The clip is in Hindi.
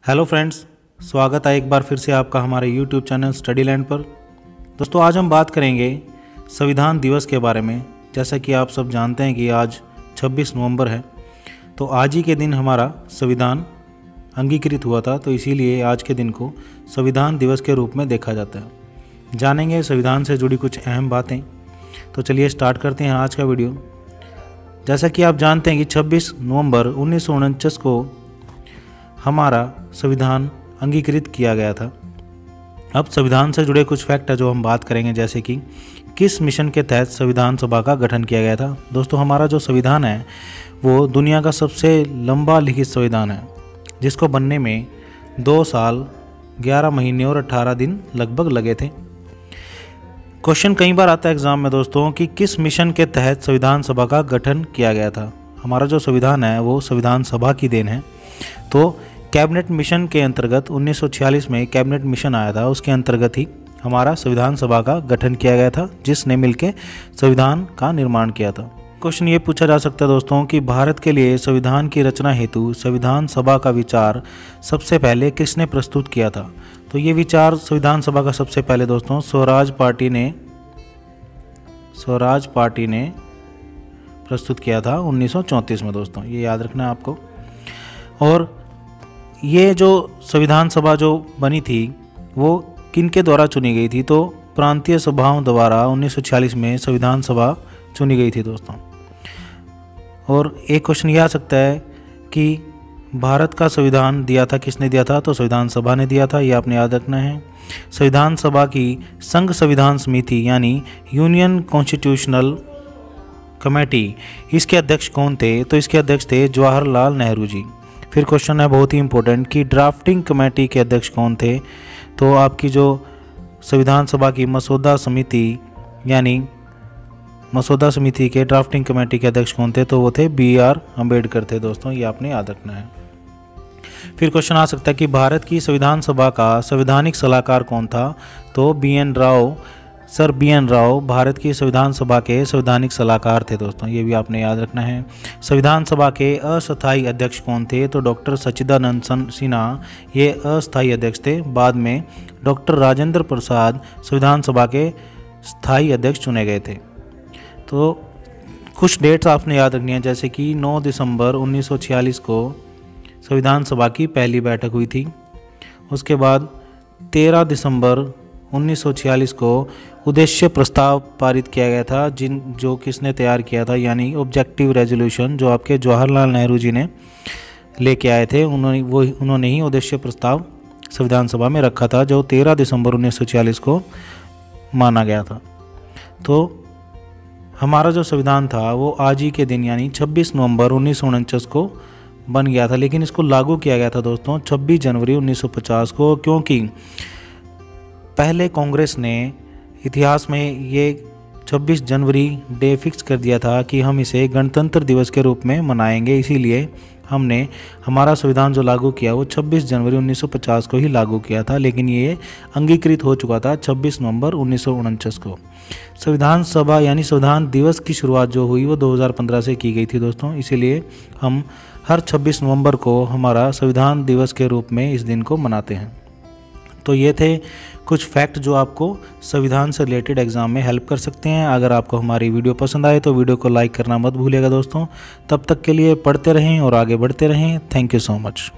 हेलो फ्रेंड्स, स्वागत है एक बार फिर से आपका हमारे यूट्यूब चैनल स्टडी लैंड पर। दोस्तों, आज हम बात करेंगे संविधान दिवस के बारे में। जैसा कि आप सब जानते हैं कि आज 26 नवंबर है, तो आज ही के दिन हमारा संविधान अंगीकृत हुआ था, तो इसीलिए आज के दिन को संविधान दिवस के रूप में देखा जाता है। जानेंगे संविधान से जुड़ी कुछ अहम बातें। तो चलिए स्टार्ट करते हैं आज का वीडियो। जैसा कि आप जानते हैं कि 26 नवंबर 1949 को हमारा संविधान अंगीकृत किया गया था। अब संविधान से जुड़े कुछ फैक्ट है जो हम बात करेंगे, जैसे कि किस मिशन के तहत संविधान सभा का गठन किया गया था। दोस्तों, हमारा जो संविधान है वो दुनिया का सबसे लंबा लिखित संविधान है, जिसको बनने में 2 साल 11 महीने और 18 दिन लगभग लगे थे। क्वेश्चन कई बार आता है एग्जाम में दोस्तों कि किस मिशन के तहत संविधान सभा का गठन किया गया था। हमारा जो संविधान है वो संविधान सभा की देन है। तो कैबिनेट मिशन के अंतर्गत 1946 में कैबिनेट मिशन आया था, उसके अंतर्गत ही हमारा संविधान सभा का गठन किया गया था, जिसने मिलकर संविधान का निर्माण किया था। क्वेश्चन ये पूछा जा सकता है दोस्तों कि भारत के लिए संविधान की रचना हेतु संविधान सभा का विचार सबसे पहले किसने प्रस्तुत किया था। तो ये विचार संविधान सभा का सबसे पहले दोस्तों स्वराज पार्टी ने प्रस्तुत किया था 1934 में। दोस्तों, ये याद रखना है आपको। और ये जो संविधान सभा जो बनी थी वो किनके द्वारा चुनी गई थी, तो प्रांतीय सभाओं द्वारा 1946 में संविधान सभा चुनी गई थी दोस्तों। और एक क्वेश्चन ये आ सकता है कि भारत का संविधान दिया था किसने दिया था, तो संविधान सभा ने दिया था, ये आपने याद रखना है। संविधान सभा की संघ संविधान समिति यानी यूनियन कॉन्स्टिट्यूशनल कमेटी, इसके अध्यक्ष कौन थे, तो इसके अध्यक्ष थे जवाहरलाल नेहरू जी। फिर क्वेश्चन है बहुत ही इंपॉर्टेंट कि ड्राफ्टिंग कमेटी के अध्यक्ष कौन थे, तो आपकी जो संविधान सभा की मसौदा समिति यानी मसौदा समिति के ड्राफ्टिंग कमेटी के अध्यक्ष कौन थे, तो वो थे BR अम्बेडकर थे। दोस्तों, ये आपने याद रखना है। फिर क्वेश्चन आ सकता है कि भारत की संविधान सभा का संवैधानिक सलाहकार कौन था, तो सर BN राव भारत की संविधान सभा के संवैधानिक सलाहकार थे। दोस्तों, ये भी आपने याद रखना है। संविधान सभा के अस्थायी अध्यक्ष कौन थे, तो डॉक्टर सच्चिदानंद सिन्हा ये अस्थायी अध्यक्ष थे। बाद में डॉक्टर राजेंद्र प्रसाद संविधान सभा के स्थायी अध्यक्ष चुने गए थे। तो कुछ डेट्स आपने याद रखनी है, जैसे कि 9 दिसंबर 1946 को संविधान सभा की पहली बैठक हुई थी। उसके बाद 13 दिसंबर 1946 को उद्देश्य प्रस्ताव पारित किया गया था, जो किसने तैयार किया था, यानी ऑब्जेक्टिव रेजोल्यूशन जो आपके जवाहरलाल नेहरू जी ने लेके आए थे। उन्होंने ही उद्देश्य प्रस्ताव संविधान सभा में रखा था, जो 13 दिसंबर 1946 को माना गया था। तो हमारा जो संविधान था वो आज ही के दिन यानी 26 नवंबर 1949 को बन गया था, लेकिन इसको लागू किया गया था दोस्तों 26 जनवरी 1950 को, क्योंकि पहले कांग्रेस ने इतिहास में ये 26 जनवरी डे फिक्स कर दिया था कि हम इसे गणतंत्र दिवस के रूप में मनाएंगे। इसीलिए हमने हमारा संविधान जो लागू किया वो 26 जनवरी 1950 को ही लागू किया था, लेकिन ये अंगीकृत हो चुका था 26 नवंबर 1949 को। संविधान सभा यानी संविधान दिवस की शुरुआत जो हुई वो 2015 से की गई थी दोस्तों, इसीलिए हम हर 26 नवंबर को हमारा संविधान दिवस के रूप में इस दिन को मनाते हैं। तो ये थे कुछ फैक्ट जो आपको संविधान से रिलेटेड एग्जाम में हेल्प कर सकते हैं। अगर आपको हमारी वीडियो पसंद आए तो वीडियो को लाइक करना मत भूलिएगा दोस्तों। तब तक के लिए पढ़ते रहें और आगे बढ़ते रहें। Thank you so much.